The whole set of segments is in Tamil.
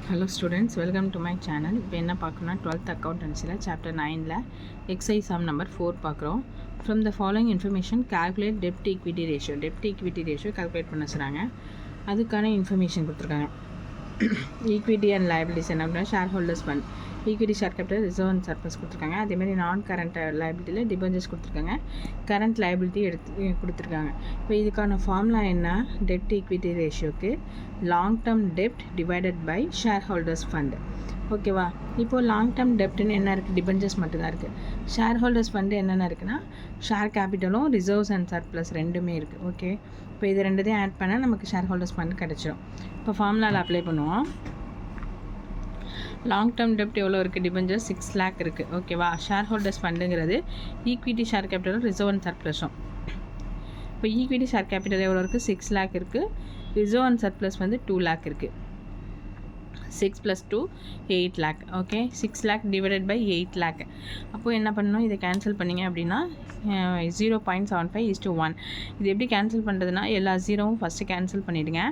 Hello students, welcome to my channel. இப்போ என்ன பார்க்கணும்னா 12th accountancyல chapter 9ல exercise sum number 4 பார்க்குறோம். From the following information calculate debt equity ratio. Debt equity ratio calculate பண்ண சொல்றாங்க. அதுக்கான இன்ஃபர்மேஷன் கொடுத்துருக்காங்க. ஈக்விட்டி அண்ட் லைபிலிட்டிஸ் என்ன அப்படின்னா shareholders fund, equity share capital, reserve and surplus கொடுத்துருக்காங்க. அதேமாதிரி நான் கரண்ட் லைபிலிட்டியில் டிபெஞ்சர்ஸ் கொடுத்துருக்காங்க, கரண்ட் லைபிலிட்டி கொடுத்துருக்காங்க. இப்போ இதுக்கான ஃபார்முலா என்ன? டெப்ட் ஈக்விட்டி ரேஷியோக்கு லாங் டேர்ம் டெப்ட் divided by shareholders fund. ஓகேவா? இப்போது லாங் டேர்ம் டெப்ட்னு என்ன இருக்குது? டிபெஞ்சர்ஸ் மட்டும்தான் இருக்குது. ஷேர் ஹோல்டர்ஸ் ஃபண்டு என்னென்ன இருக்குன்னா ஷேர் கேபிட்டலும் ரிசர்வ்ஸ் அண்ட் சர்ப்ளஸ் ரெண்டுமே இருக்குது. ஓகே, இப்போ இது ரெண்டுத்தையும் ஆட் பண்ணால் நமக்கு ஷேர் ஹோல்டர்ஸ் ஃபண்டு கிடச்சிடும். இப்போ ஃபார்முலாவில் அப்ளை பண்ணுவோம். லாங் டேர்ம் டெப்ட் எவ்வளோ இருக்குது? டிபெஞ்சர்ஸ் 6 lakh இருக்குது. ஓகேவா? ஷேர் ஹோல்டர்ஸ் ஃபண்டுங்கிறது ஈக்விட்டி ஷேர் கேபிட்டலும் ரிசர்வ் அண்ட் சர்ப்ளஸும். இப்போ ஈக்விட்டி ஷேர் கேபிட்டல் எவ்வளோ இருக்குது? 6 lakh இருக்குது. ரிசர்வ் அண்ட் சர்ப்ளஸ் வந்து 2 lakh இருக்குது. 6 + 2 8 lakh. Okay, 6 lakh divided by 8 lakh. அப்போது என்ன பண்ணணும்? இதை கேன்சல் பண்ணிங்க அப்படின்னா 0.75:1. இது எப்படி கேன்சல் பண்ணுறதுனா எல்லா ஜீரோவும் ஃபஸ்ட்டு கேன்சல் பண்ணிவிடுங்க.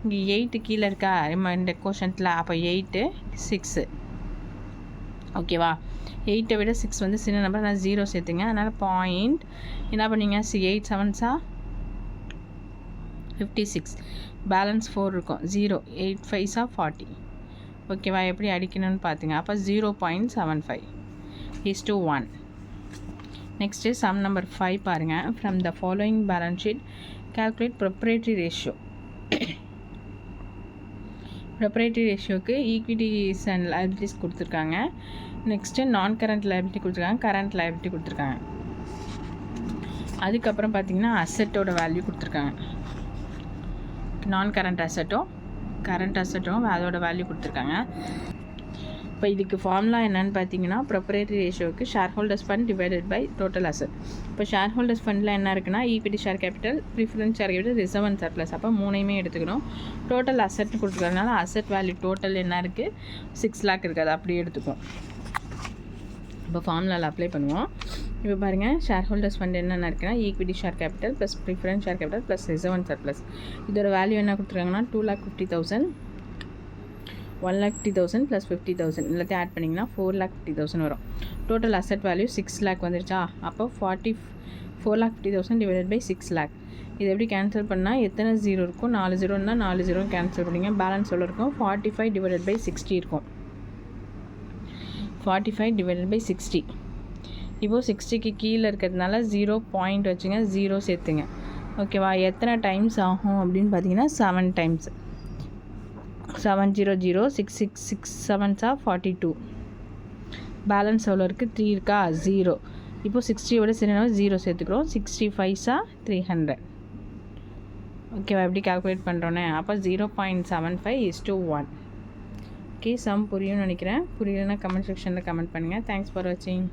இங்கே 8 கீழே இருக்கா இந்த கோஷன்ட்டில், அப்போ 8 6. ஓகேவா? 8 விட 6 வந்து சின்ன நம்பர், நான் 0 சேர்த்துங்க. அதனால் பாயிண்ட் என்ன பண்ணிங்க? 8 7s 56, பேலன்ஸ் 4 இருக்கும். 0 8 5s 40. ஓகேவா? எப்படி அடிக்கணும்னு பார்த்துங்க. அப்போ 0.75:1. நெக்ஸ்ட்டு சம் நம்பர் 5 பாருங்கள். From the following balance sheet calculate proprietary ratio. Proprietary ரேஷியோக்கு ஈக்விட்டிஸ் அண்ட் லைபிலிட்டிஸ் கொடுத்துருக்காங்க. நெக்ஸ்ட்டு நான் கரண்ட் லைபிலிட்டி கொடுத்துருக்காங்க, கரண்ட் லைபிலிட்டி கொடுத்துருக்காங்க. அதுக்கப்புறம் பார்த்திங்கன்னா அசட்டோட வேல்யூ கொடுத்துருக்காங்க. நான் கரண்ட் அசட்டும் கரண்ட் அசட்டும் அதோட வேல்யூ கொடுத்துருக்காங்க. இப்போ இதுக்கு ஃபார்முலா என்னென்னு பார்த்தீங்கன்னா ப்ரொப்ரேட்டரி ரேஷியோக்கு shareholders fund divided by total asset. இப்போ ஷேர் ஹோல்டர்ஸ் ஃபண்டில் என்ன இருக்குன்னா equity share capital, preference share capital, reserve and surplus. அப்போ மூணையுமே எடுத்துக்கணும். டோட்டல் அசட்னு கொடுத்துருக்கறதுனால அசட் வேல்யூ டோட்டல் என்ன இருக்குது? 6 lakh இருக்குது. அது அப்படியே எடுத்துக்கும். இப்போ ஃபார்முலாவில் அப்ளை பண்ணுவோம். இப்போ பாருங்கள், ஷேர் ஹோல்டர்ஸ் ஃபண்ட் என்னென்ன இருக்குன்னா equity share capital plus preference share capital plus reserve and surplus. இதோட வேல்யூ என்ன கொடுத்துருக்காங்கன்னா 2,50,000, 1,50,000 ப்ளஸ் 50,000 எல்லாத்தையும் ஆட் பண்ணிங்கன்னா 4,50,000 வரும். டோட்டல் அசட் வேல்யூ 6 lakh வந்துருச்சா? அப்போ 4,50,000 டிவைடட் பை 6 lakh. இது எப்படி கேன்சல் பண்ணால் எத்தனை ஜீரோ இருக்கும்? 4 0 இருந்தால் 4 0 கேன்சல் பண்ணிங்க. பேலன்ஸ் எவ்வளோ இருக்கும்? 45 டிவைடட் பை 60 இருக்கும். 45 டிவைடட் பை 60. இப்போது 60க்கு கீழே இருக்கிறதுனால 0 பாயிண்ட் வச்சுங்க, 0 சேர்த்துங்க. ஓகேவா? எத்தனை டைம்ஸ் ஆகும் அப்படின்னு பார்த்தீங்கன்னா 7 times. 7 0 0 6 6 6 7s 42. பேலன்ஸ் எவ்வளோ இருக்குது? 3 இருக்கா? 0. இப்போது 60யோட சின்ன 0 சேர்த்துக்கிறோம். 65s 300. ஓகேவா? எப்படி கால்குலேட் பண்ணுறோன்னே? அப்போ 0.75:1. ஓகே, சம் புரியும்னு நினைக்கிறேன். புரியலைன்னா கமெண்ட் செக்ஷனில் கமெண்ட் பண்ணுங்கள். தேங்க்ஸ் ஃபார் வாட்சிங்.